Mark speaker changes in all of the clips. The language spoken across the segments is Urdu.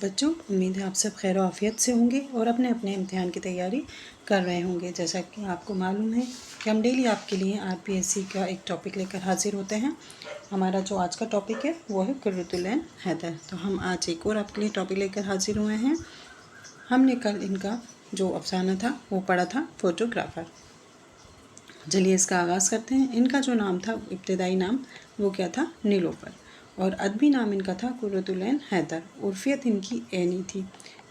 Speaker 1: بچوں، امید ہے آپ سب خیر و عافیت سے ہوں گے اور اپنے امتحان کی تیاری کر رہے ہوں گے۔ جیسا کہ آپ کو معلوم ہے کہ ہم ڈیلی آپ کے لیے RPSC کا ایک ٹاپک لے کر حاضر ہوتے ہیں۔ ہمارا جو آج کا ٹاپک ہے وہ ہے قرۃ العین حیدر۔ تو ہم آج ایک اور آپ کے لیے ٹاپک لے کر حاضر ہوئے ہیں۔ ہم نے کل ان کا جو افسانہ تھا وہ پڑھا تھا فوٹوگرافر۔ چلیے اس کا آغاز کرتے ہیں۔ ان کا جو نام تھا، ابتدائی نام، وہ کیا تھا؟ نیلوفر۔ اور ادبی نام ان کا تھا قرۃ العین حیدر۔ عرفیت ان کی عینی تھی۔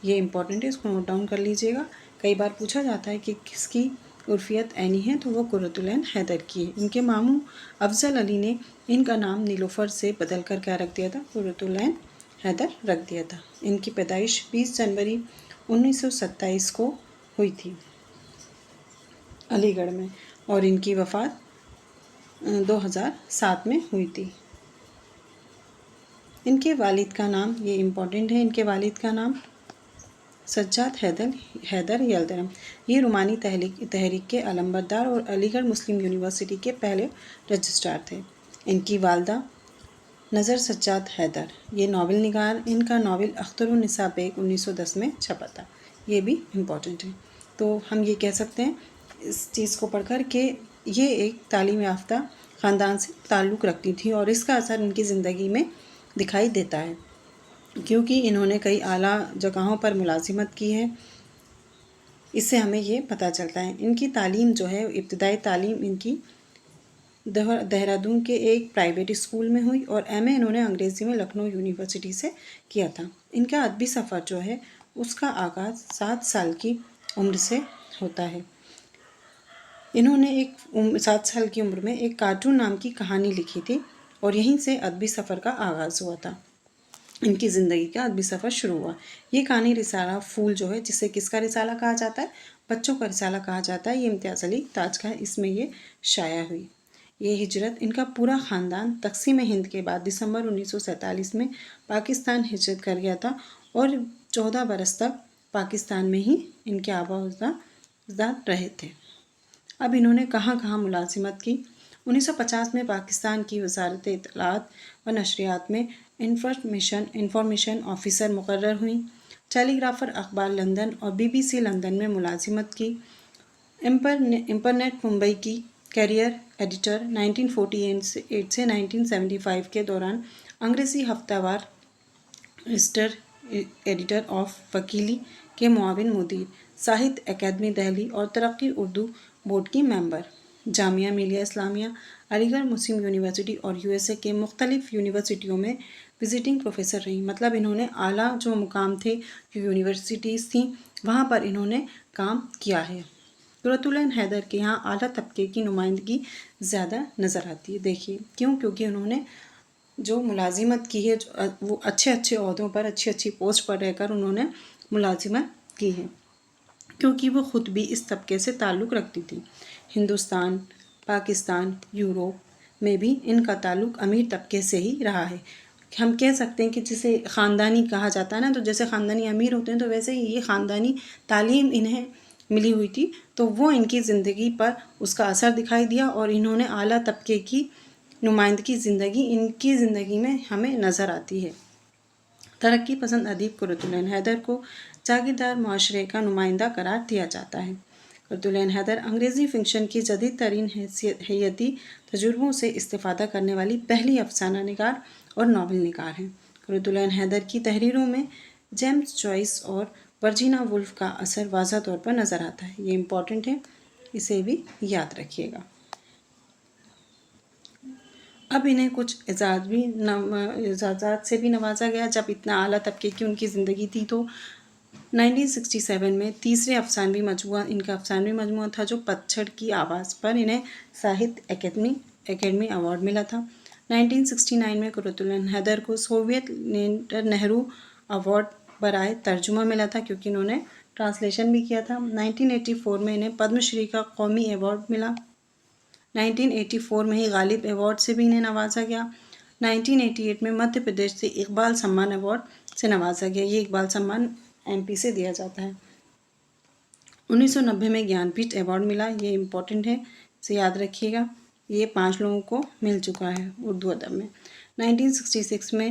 Speaker 1: یہ امپورٹنٹ ہے، اس کو نوٹ ڈاؤن کر لیجئے گا۔ کئی بار پوچھا جاتا ہے کہ کس کی عرفیت عینی ہے، تو وہ قرۃ العین حیدر کی ہے۔ ان کے ماموں افضل علی نے ان کا نام نیلوفر سے بدل کر کیا رکھ دیا تھا؟ قرۃ العین حیدر رکھ دیا تھا۔ ان کی پیدائش 20 جنوری 1927 کو ہوئی تھی علی گڑھ میں، اور ان کی وفات 2007 میں ہوئی تھی۔ ان کے والد کا نام، یہ امپورٹنٹ ہے، ان کے والد کا نام سجاد حیدر یلدرم۔ یہ رومانی تحریک کے علمبردار اور علی گڑھ مسلم یونیورسٹی کے پہلے رجسٹرار تھے۔ ان کی والدہ نظر سجاد حیدر، یہ ناول نگار۔ ان کا ناول اختر النساء بیگ 1910 میں چھپا تھا۔ یہ بھی امپورٹنٹ ہے۔ تو ہم یہ کہہ سکتے ہیں اس چیز کو پڑھ کر کہ یہ ایک تعلیم یافتہ خاندان سے تعلق رکھتی تھی، اور اس کا اثر ان کی زندگی میں دکھائی دیتا ہے، کیونکہ انہوں نے کئی اعلیٰ جگہوں پر ملازمت کی ہے۔ اس سے ہمیں یہ پتہ چلتا ہے۔ ان کی تعلیم جو ہے، ابتدائی تعلیم ان کی دہرادون کے ایک پرائیویٹ اسکول میں ہوئی، اور MA انہوں نے انگریزی میں لکھنؤ یونیورسٹی سے کیا تھا۔ ان کا ادبی سفر جو ہے اس کا آغاز 7 سال کی عمر سے ہوتا ہے۔ انہوں نے 7 سال کی عمر میں ایک کارٹون نام کی کہانی لکھی تھی، اور یہیں سے ادبی سفر کا آغاز ہوا تھا۔ ان کی زندگی کا ادبی سفر شروع ہوا۔ یہ کہانی رسالہ پھول جو ہے، جسے کس کا رسالہ کہا جاتا ہے؟ بچوں کا رسالہ کہا جاتا ہے۔ یہ امتیاز علی تاج کا ہے، اس میں یہ شائع ہوئی۔ یہ ہجرت، ان کا پورا خاندان تقسیم ہند کے بعد دسمبر 1947 میں پاکستان ہجرت کر گیا تھا، اور 14 برس تک پاکستان میں ہی ان کے آباء و اجداد رہے تھے۔ اب انہوں نے کہاں کہاں ملازمت کی؟ 1950 میں پاکستان کی وزارت اطلاعات و نشریات میں انفارمیشن آفیسر مقرر ہوئیں۔ ٹیلی گرافر اخبار لندن اور BBC لندن میں ملازمت کی۔ امپرنیٹ ممبئی کی کیریئر ایڈیٹر 1948 سے 1975 کے دوران انگریزی ہفتہ وار ایڈیٹر آف وکیلی کے معاون مدیر، ساہتیہ اکیڈمی دہلی اور ترقی اردو بورڈ کی ممبر۔ جامعہ ملیہ اسلامیہ، علی گڑھ مسلم یونیورسٹی اور USA کے مختلف یونیورسٹیوں میں وزٹنگ پروفیسر رہی۔ مطلب انہوں نے اعلیٰ جو مقام تھے، جو یونیورسٹیز تھیں، وہاں پر انہوں نے کام کیا ہے۔ قرۃ العین حیدر کے یہاں اعلیٰ طبقے کی نمائندگی زیادہ نظر آتی ہے۔ دیکھیے کیوں؟ کیونکہ انہوں نے جو ملازمت کی ہے، وہ اچھے عہدوں پر، اچھی پوسٹ پر رہ کر انہوں نے ملازمت کی ہے، کیونکہ وہ خود بھی اس طبقے سے تعلق رکھتی تھی۔ ہندوستان، پاکستان، یوروپ میں بھی ان کا تعلق امیر طبقے سے ہی رہا ہے۔ ہم کہہ سکتے ہیں کہ جسے خاندانی کہا جاتا ہے نا، تو جیسے خاندانی امیر ہوتے ہیں، تو ویسے ہی یہ خاندانی تعلیم انہیں ملی ہوئی تھی، تو وہ ان کی زندگی پر اس کا اثر دکھائی دیا، اور انہوں نے اعلیٰ طبقے کی نمائندگی زندگی ان کی زندگی میں ہمیں نظر آتی ہے۔ ترقی پسند ادیب قرۃ العین حیدر کو جاگیردار معاشرے کا نمائندہ قرار دیا جاتا ہے۔ قرۃ العین حیدر انگریزی فکشن کی جدید ترین حیاتی تجربوں سے استفادہ کرنے والی پہلی افسانہ نگار اور ناول نگار ہیں۔ قرۃ العین حیدر کی تحریروں میں جیمز جوائس اور ورجینیا وولف کا اثر واضح طور پر نظر آتا ہے۔ یہ امپورٹنٹ ہے، اسے بھی یاد رکھیے گا۔ اب انہیں کچھ اعزازات سے بھی نوازا گیا۔ جب اتنا اعلیٰ طبقے کی ان کی زندگی تھی، تو 1967 میں تیسرے افسانوی مجموعہ، ان کا افسانوی مجموعہ تھا جو پتجھڑ کی آواز، پر انہیں ساہتیہ اکیڈمی ایوارڈ ملا تھا۔ 1969 میں قرۃ العین حیدر کو سوویت نہرو ایوارڈ برائے ترجمہ ملا تھا، کیونکہ انہوں نے ٹرانسلیشن بھی کیا تھا۔ 1984 میں انہیں پدم شری کا قومی ایوارڈ ملا۔ 1984 میں ہی غالب ایوارڈ سے بھی انہیں نوازا گیا۔ 1988 میں مدھیہ پردیش سے اقبال سمان ایوارڈ سے نوازا گیا۔ یہ اقبال سمان MP سے دیا جاتا ہے۔ 1990 میں گیان پیٹھ ایوارڈ ملا۔ یہ امپورٹنٹ ہے، اسے یاد رکھیے گا۔ یہ 5 لوگوں کو مل چکا ہے اردو ادب میں۔ 1966 میں